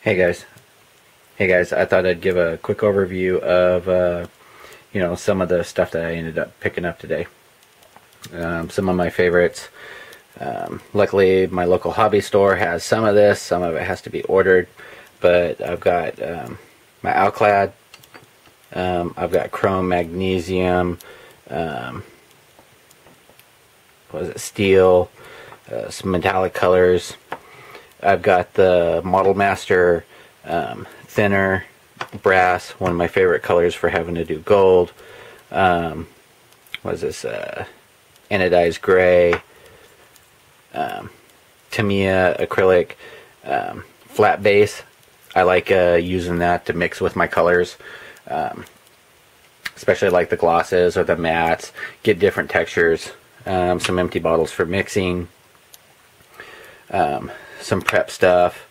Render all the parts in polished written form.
Hey guys, I thought I'd give a quick overview of some of the stuff that I ended up picking up today. Some of my favorites. Luckily, my local hobby store has some of this. Some of it has to be ordered, but I've got my alclad. I've got chrome, magnesium, steel, some metallic colors. I've got the Model Master thinner brass, one of my favorite colors for having to do gold. Anodized gray, tamiya acrylic, flat base. I like using that to mix with my colors, especially like the glosses or the mattes, get different textures. Some empty bottles for mixing, some prep stuff,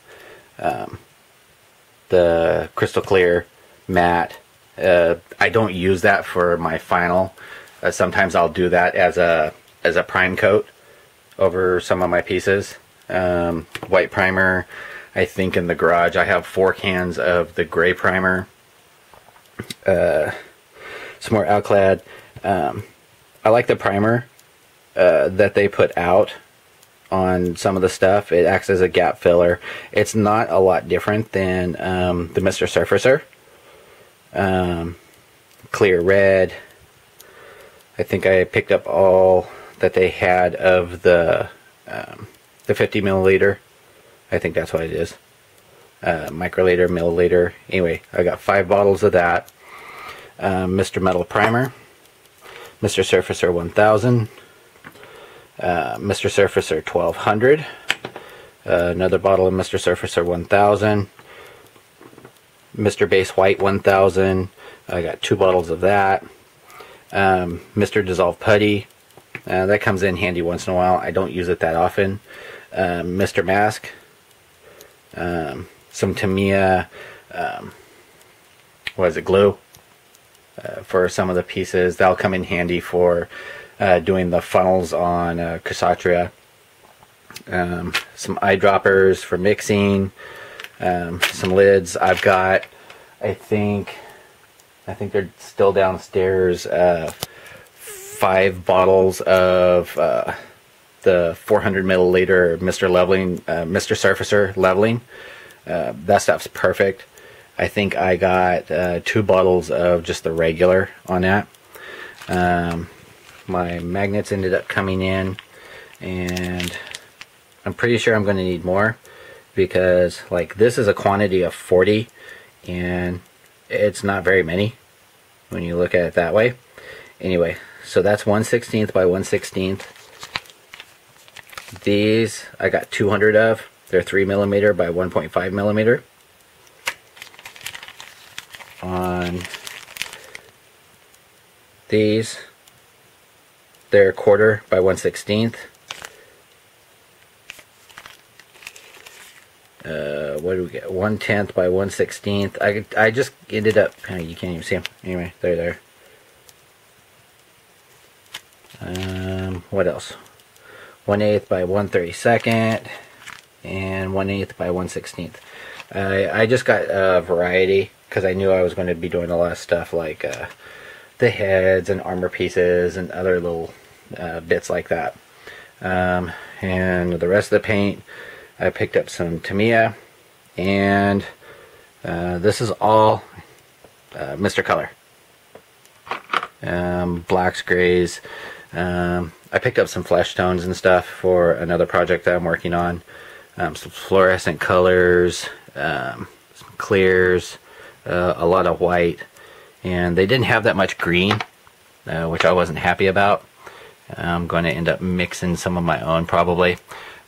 the crystal clear matte. I don't use that for my final. Sometimes I'll do that as a prime coat over some of my pieces. White primer. I think in the garage I have 4 cans of the gray primer. Some more alclad. I like the primer that they put out on some of the stuff. It acts as a gap filler. It's not a lot different than the Mr. Surfacer. Clear red. I think I picked up all that they had of the 50 milliliter. I think that's what it is. Microliter, milliliter. Anyway, I got 5 bottles of that. Mr. Metal Primer. Mr. Surfacer 1000. Mr. Surfacer 1200. Another bottle of Mr. Surfacer 1000. Mr. Base White 1000. I got 2 bottles of that. Mr. Dissolve Putty. That comes in handy once in a while. I don't use it that often. Mr. Mask. Some Tamiya. Glue. For some of the pieces. That'll come in handy for doing the funnels on Kshatriya. Some eyedroppers for mixing. Some lids. I've got, I think they're still downstairs, 5 bottles of the 400 milliliter Mr. Surfacer leveling. That stuff's perfect. I think I got 2 bottles of just the regular on that. My magnets ended up coming in, and I'm pretty sure I'm going to need more, because like this is a quantity of 40 and it's not very many when you look at it that way. Anyway, so that's 1/16 by 1/16. These I got 200 of. They're 3 millimeter by 1.5 millimeter. On these, they're 1/4 by 1/16. What do we get? 1/10 by 1/16. I just ended up. You can't even see them. Anyway, they're there. What else? 1/8 by 1/32, and 1/8 by 1/16. I just got a variety because I knew I was going to be doing a lot of stuff like the heads and armor pieces and other little bits like that. And the rest of the paint, I picked up some Tamiya, and this is all Mr. Color. Blacks, grays. I picked up some flesh tones and stuff for another project that I'm working on. Some fluorescent colors, some clears, a lot of white, and they didn't have that much green, which I wasn't happy about. I'm going to end up mixing some of my own probably.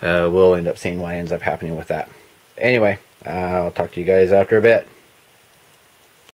We'll end up seeing what ends up happening with that. Anyway, I'll talk to you guys after a bit.